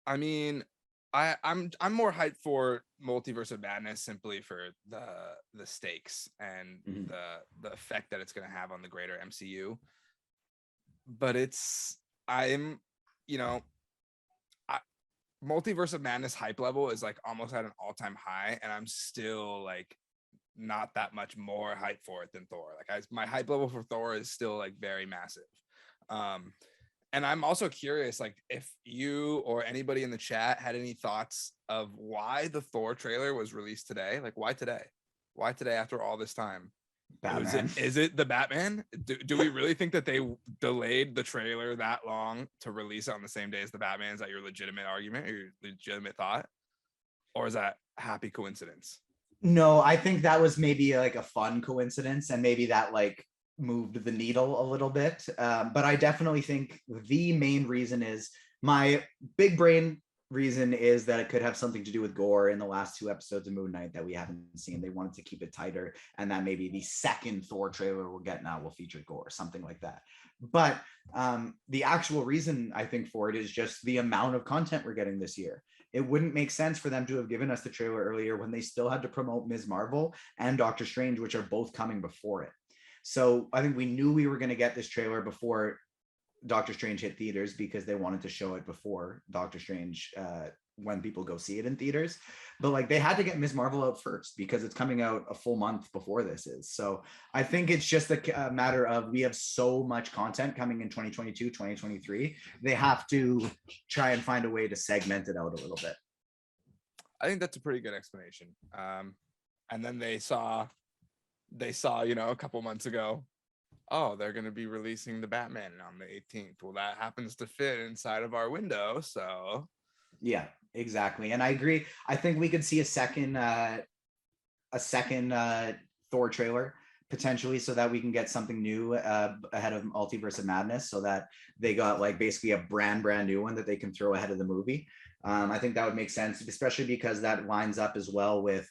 I mean, I'm more hyped for Multiverse of Madness, simply for the stakes and the effect that it's going to have on the greater MCU. But Multiverse of Madness hype level is like almost at an all-time high, and I'm still like not that much more hype for it than Thor. Like my hype level for Thor is still like very massive. And I'm also curious, like, if you or anybody in the chat had any thoughts of why the Thor trailer was released today. Like, why today? Why today after all this time? Batman. Is it the Batman? Do we really think that they delayed the trailer that long to release it on the same day as the Batman? Is that your legitimate argument or your legitimate thought? Or is that happy coincidence? No, I think that was maybe like a fun coincidence, and maybe that like moved the needle a little bit. But I definitely think the main reason is, my big brain reason is that it could have something to do with gore in the last 2 episodes of Moon Knight that we haven't seen. They wanted to keep it tighter, and that maybe the second Thor trailer we'll get now will feature gore, something like that. But the actual reason I think for it is just the amount of content we're getting this year. It wouldn't make sense for them to have given us the trailer earlier when they still had to promote Ms. Marvel and Doctor Strange, which are both coming before it. So I think we knew we were going to get this trailer before Doctor Strange hit theaters, because they wanted to show it before Doctor Strange when people go see it in theaters. But like they had to get Ms. Marvel out first, because it's coming out a full month before this is. So I think it's just a matter of, we have so much content coming in 2022, 2023. They have to try and find a way to segment it out a little bit. I think that's a pretty good explanation. And then they saw, a couple months ago, oh, they're going to be releasing the Batman on the 18th. Well, that happens to fit inside of our window. So yeah, exactly. And I agree. I think we could see a second Thor trailer potentially, so that we can get something new ahead of Multiverse of Madness, so that they got like basically a brand new one that they can throw ahead of the movie. I think that would make sense, especially because that lines up as well with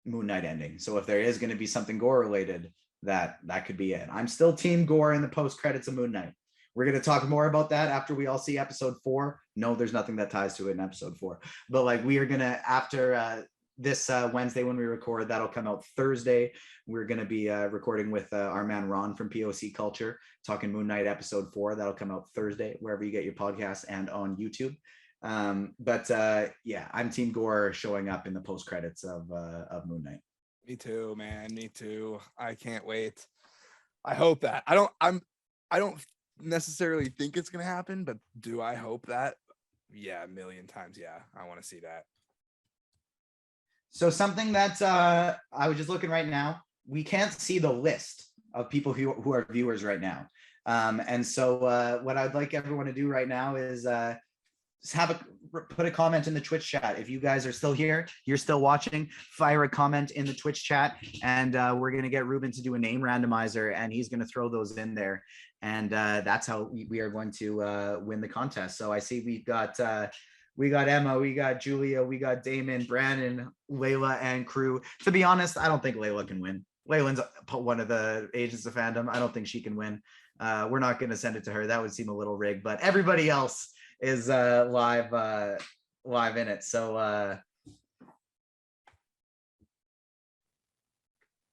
Moon Knight ending. So if there is going to be something gore related, that could be it. I'm still team gore in the post credits of Moon Knight. We're going to talk more about that after we all see episode 4. No, there's nothing that ties to it in episode 4, but like we are going to, after this Wednesday when we record, that'll come out Thursday. We're going to be recording with our man Ron from POC Culture, talking Moon Knight episode 4. That'll come out Thursday, wherever you get your podcasts and on YouTube. But yeah, I'm team gore showing up in the post credits of Moon Knight. Me too, man. Me too. I can't wait. I hope that. I don't necessarily think it's gonna happen, but do I hope that? Yeah, a million times. Yeah, I want to see that. So something that I was just looking right now, we can't see the list of people who are viewers right now. And so what I'd like everyone to do right now is put a comment in the Twitch chat. If you guys are still here, you're still watching, fire a comment in the Twitch chat, and we're going to get Ruben to do a name randomizer, and he's going to throw those in there. And that's how we are going to win the contest. So I see we got Emma, we got Julia, we got Damon, Brandon, Layla, and crew. To be honest, I don't think Layla can win. Laylan's one of the Agents of Fandom. I don't think she can win. We're not going to send it to her. That would seem a little rigged, but everybody else is live in it. So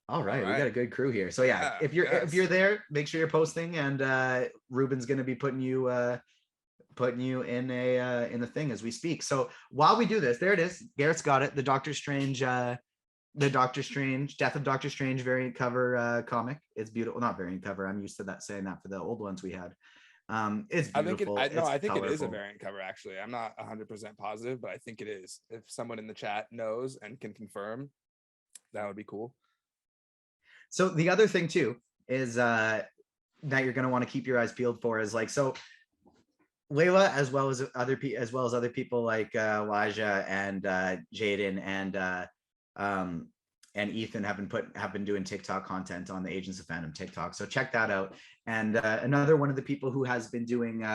all right, we got a good crew here. So yeah, if you're there, make sure you're posting, and Ruben's going to be putting you in the thing as we speak. So while we do this, there it is. Garrett's got it. The Doctor Strange Death of Doctor Strange variant cover comic. It's beautiful. Not variant cover. I'm used to saying that for the old ones we had. It's beautiful. I think it is a variant cover, actually. I'm not 100% positive, but I think it is. If someone in the chat knows and can confirm, that would be cool. So the other thing too is that you're going to want to keep your eyes peeled for is like, so Layla, as well as other people like Elijah and Jaden and Ethan have been doing TikTok content on the Agents of Fandom TikTok. So check that out. And another one of the people who has been doing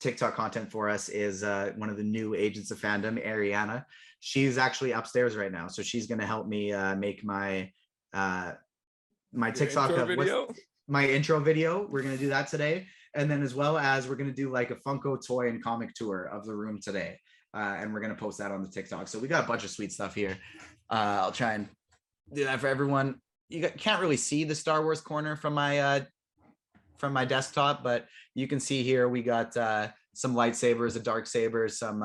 TikTok content for us is one of the new Agents of Fandom, Ariana. She's actually upstairs right now, so she's going to help me make my TikTok video. My intro video. We're going to do that today, and then as well as we're going to do like a Funko toy and comic tour of the room today. And we're going to post that on the TikTok. So we got a bunch of sweet stuff here. I'll try and do that for everyone. You can't really see the Star Wars corner from my desktop, but you can see here we got some lightsabers, a dark saber, some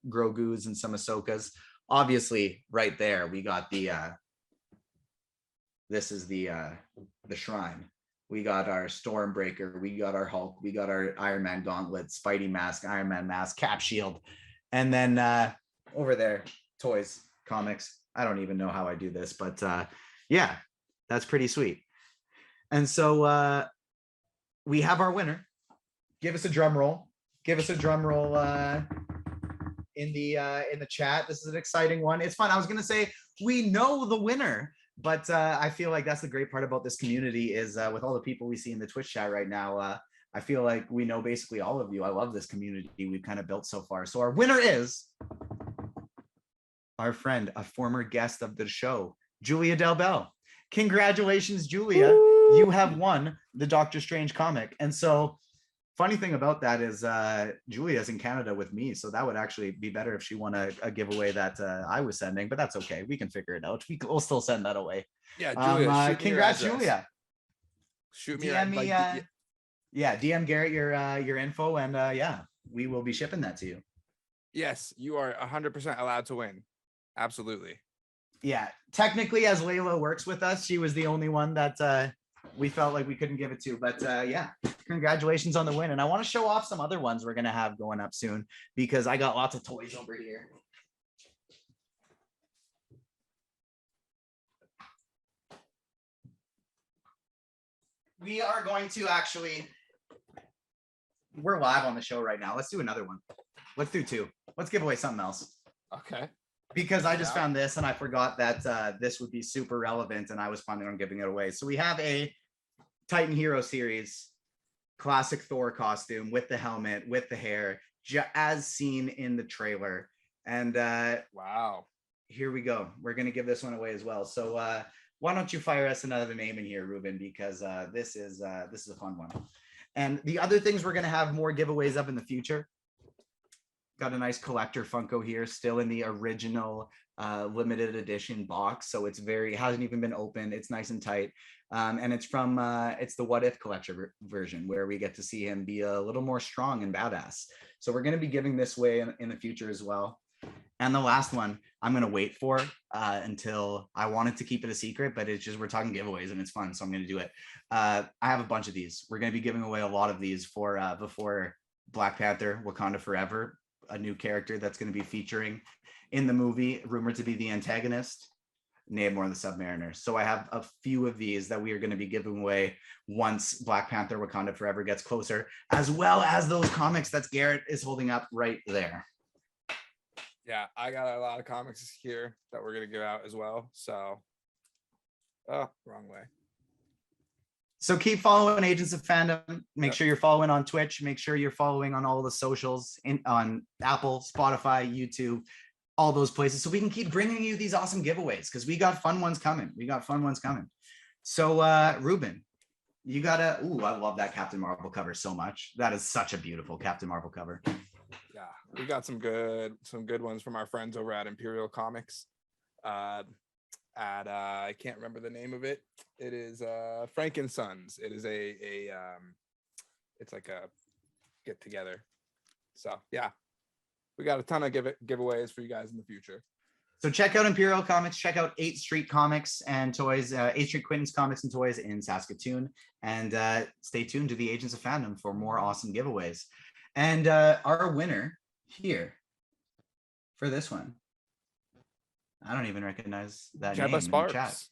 Grogu's, and some Ahsokas. Obviously, right there we got this is the shrine. We got our Stormbreaker, we got our Hulk, we got our Iron Man gauntlet, Spidey mask, Iron Man mask, Cap shield. And then over there, toys, comics. I don't even know how I do this, but yeah, that's pretty sweet. And so we have our winner. Give us a drum roll. Give us a drum roll in the chat. This is an exciting one. It's fun. I was gonna say we know the winner, but I feel like that's the great part about this community is with all the people we see in the Twitch chat right now. I feel like we know basically all of you. I love this community we've kind of built so far. So our winner is our friend, a former guest of the show, Julia Del Bell. Congratulations, Julia. Woo! You have won the Doctor Strange comic. And so funny thing about that is Julia's in Canada with me. So that would actually be better if she won a giveaway that I was sending, but that's okay. We can figure it out. We'll still send that away. Yeah, Julia, congrats, Julia. Shoot me DM me. Yeah, DM Garrett your info, and yeah, we will be shipping that to you. Yes, you are 100% allowed to win. Absolutely. Yeah, technically, as Layla works with us, she was the only one that we felt like we couldn't give it to. But yeah, congratulations on the win. And I want to show off some other ones we're going to have going up soon because I got lots of toys over here. We are going to actually, we're live on the show right now. Let's do another one. Let's do two. Let's give away something else. Okay. Because I just found this and I forgot that this would be super relevant and I was planning on giving it away. So we have a Titan Hero series classic Thor costume with the helmet, with the hair, as seen in the trailer. And wow. Here we go. We're going to give this one away as well. So why don't you fire us another name in here, Ruben, because this is a fun one. And the other things we're going to have more giveaways of in the future. Got a nice collector Funko here, still in the original limited edition box. So it's hasn't even been opened. It's nice and tight. And it's from, it's the What If collector version where we get to see him be a little more strong and badass. So we're going to be giving this away in the future as well. And the last one I'm going to wait for until I wanted to keep it a secret, but it's just, we're talking giveaways and it's fun. So I'm going to do it. I have a bunch of these. We're going to be giving away a lot of these for before Black Panther, Wakanda Forever, a new character that's going to be featuring in the movie, rumored to be the antagonist. Namor and the Submariner. So I have a few of these that we are going to be giving away once Black Panther Wakanda Forever gets closer, as well as those comics that Garrett is holding up right there. Yeah, I got a lot of comics here that we're going to give out as well. So, oh, wrong way. So keep following Agents of Fandom. Make sure you're following on Twitch. Make sure you're following on all the socials on Apple, Spotify, YouTube, all those places, so we can keep bringing you these awesome giveaways, because we got fun ones coming. So Ruben, you gotta, I love that Captain Marvel cover so much. That is such a beautiful Captain Marvel cover. Yeah, we got some good ones from our friends over at Imperial Comics. I can't remember the name of it. It is Frankensons. It is it's like a get together. So yeah, we got a ton of giveaways for you guys in the future. So check out Imperial Comics, check out 8th Street Comics and Toys, 8th Street Quentin's Comics and Toys in Saskatoon, and stay tuned to the Agents of Fandom for more awesome giveaways. And our winner here for this one, I don't even recognize that name in the chat.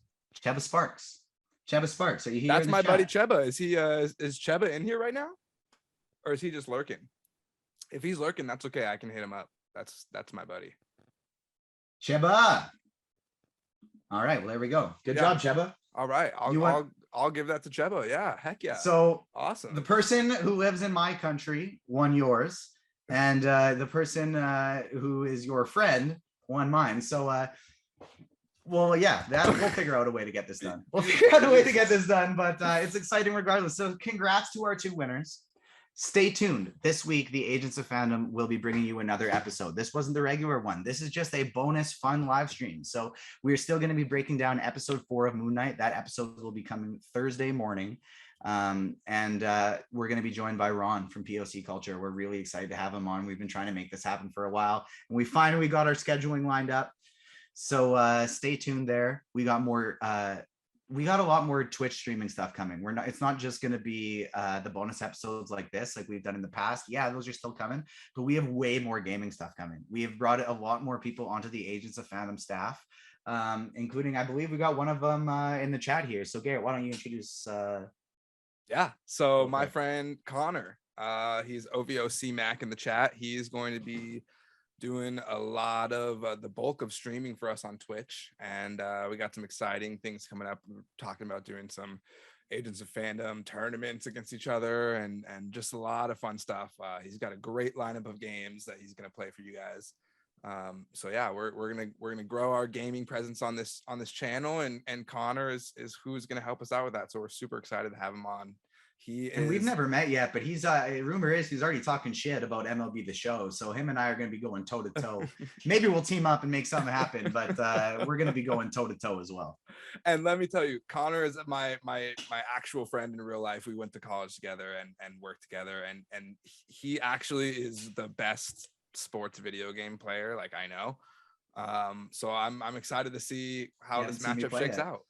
Cheba Sparks. Cheba Sparks. Are you here? That's my buddy Cheba. Is he is Cheba in here right now? Or is he just lurking? If he's lurking, that's okay. I can hit him up. That's my buddy. Cheba. All right. Well, there we go. Good job, Cheba. All right. I'll give that to Cheba. Yeah. Heck yeah. So awesome. The person who lives in my country won yours, and the person who is your friend won mine. So well, yeah, we'll figure out a way to get this done. But it's exciting regardless. So congrats to our 2 winners. Stay tuned. This week, the Agents of Fandom will be bringing you another episode. This wasn't the regular one. This is just a bonus fun live stream. So we're still going to be breaking down episode 4 of Moon Knight. That episode will be coming Thursday morning. And we're going to be joined by Ron from POC Culture. We're really excited to have him on. We've been trying to make this happen for a while, and we finally got our scheduling lined up. So stay tuned there. We got a lot more Twitch streaming stuff coming. It's not just going to be the bonus episodes like this, like we've done in the past. Yeah, those are still coming, but we have way more gaming stuff coming. We have brought a lot more people onto the Agents of Fandom staff, including, I believe we got one of them in the chat here. So Garrett, why don't you introduce Yeah, so my friend Connor, he's OVOC Mac in the chat. He's going to be doing a lot of the bulk of streaming for us on Twitch, and we got some exciting things coming up. We're talking about doing some Agents of Fandom tournaments against each other, and just a lot of fun stuff. He's got a great lineup of games that he's gonna play for you guys. So yeah, we're gonna grow our gaming presence on this channel, and Connor is who's gonna help us out with that. So we're super excited to have him on. We've never met yet, but he's rumor is he's already talking shit about MLB The Show. So him and I are going to be going toe to toe. Maybe we'll team up and make something happen, but we're going to be going toe to toe as well. And let me tell you, Connor is my actual friend in real life. We went to college together and worked together, and he actually is the best sports video game player like I know. So I'm excited to see how this matchup shakes out.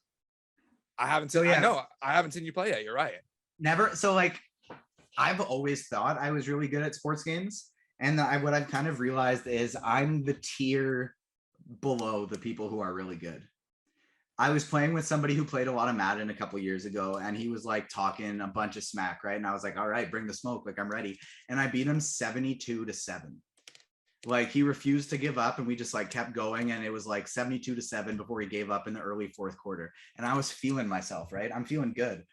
I haven't seen I haven't seen you play yet. You're right. Never. So like, I've always thought I was really good at sports games, and what I've kind of realized is I'm the tier below the people who are really good. I was playing with somebody who played a lot of Madden a couple years ago, and he was like talking a bunch of smack, right? And I was like, all right, bring the smoke, like I'm ready. And I beat him 72-7. Like he refused to give up, and we just like kept going, and it was like 72-7 before he gave up in the early 4th quarter. And I was feeling myself, right? I'm feeling good.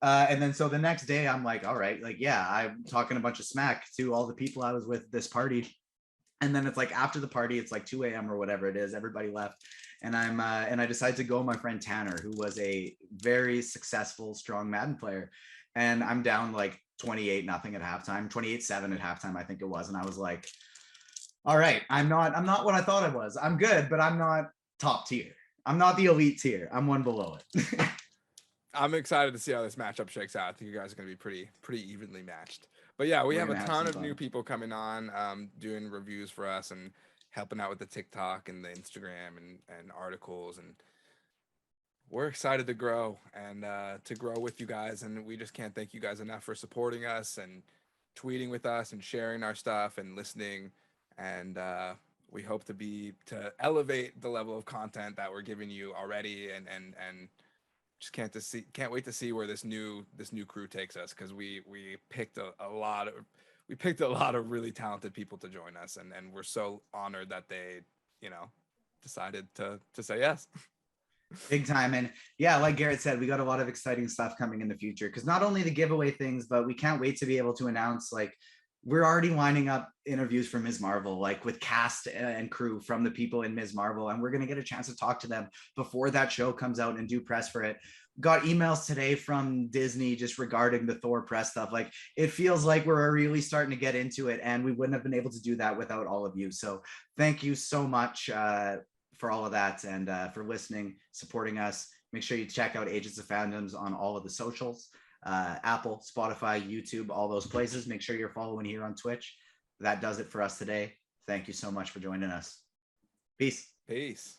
And then so the next day I'm like, all right, like, yeah, I'm talking a bunch of smack to all the people I was with this party. And then it's like after the party, it's like 2 a.m. or whatever it is, everybody left. And I decided to go with my friend Tanner, who was a very successful, strong Madden player. And I'm down like 28-0 at halftime, 28-7 at halftime, I think it was. And I was like, all right, I'm not what I thought I was. I'm good, but I'm not top tier. I'm not the elite tier. I'm one below it. I'm excited to see how this matchup shakes out. I think you guys are going to be pretty evenly matched. But yeah, we have a ton of new people coming on, doing reviews for us and helping out with the TikTok and the Instagram and articles. And we're excited to grow and to grow with you guys. And we just can't thank you guys enough for supporting us and tweeting with us and sharing our stuff and listening. And we hope to elevate the level of content that we're giving you already, and just can't wait to see where this new crew takes us, because we picked a lot of really talented people to join us, and we're so honored that they, you know, decided to say yes. Big time. And yeah, like Garrett said, we got a lot of exciting stuff coming in the future, because not only the giveaway things, but we can't wait to be able to announce, like, we're already lining up interviews for Ms. Marvel, like with cast and crew from the people in Ms. Marvel, and we're going to get a chance to talk to them before that show comes out and do press for it. Got emails today from Disney just regarding the Thor press stuff. Like, it feels like we're really starting to get into it, and we wouldn't have been able to do that without all of you. So thank you so much for all of that, and for listening, supporting us. Make sure you check out Agents of Fandoms on all of the socials. Apple, Spotify, YouTube, all those places. Make sure you're following here on Twitch. That does it for us today. Thank you so much for joining us. Peace. Peace.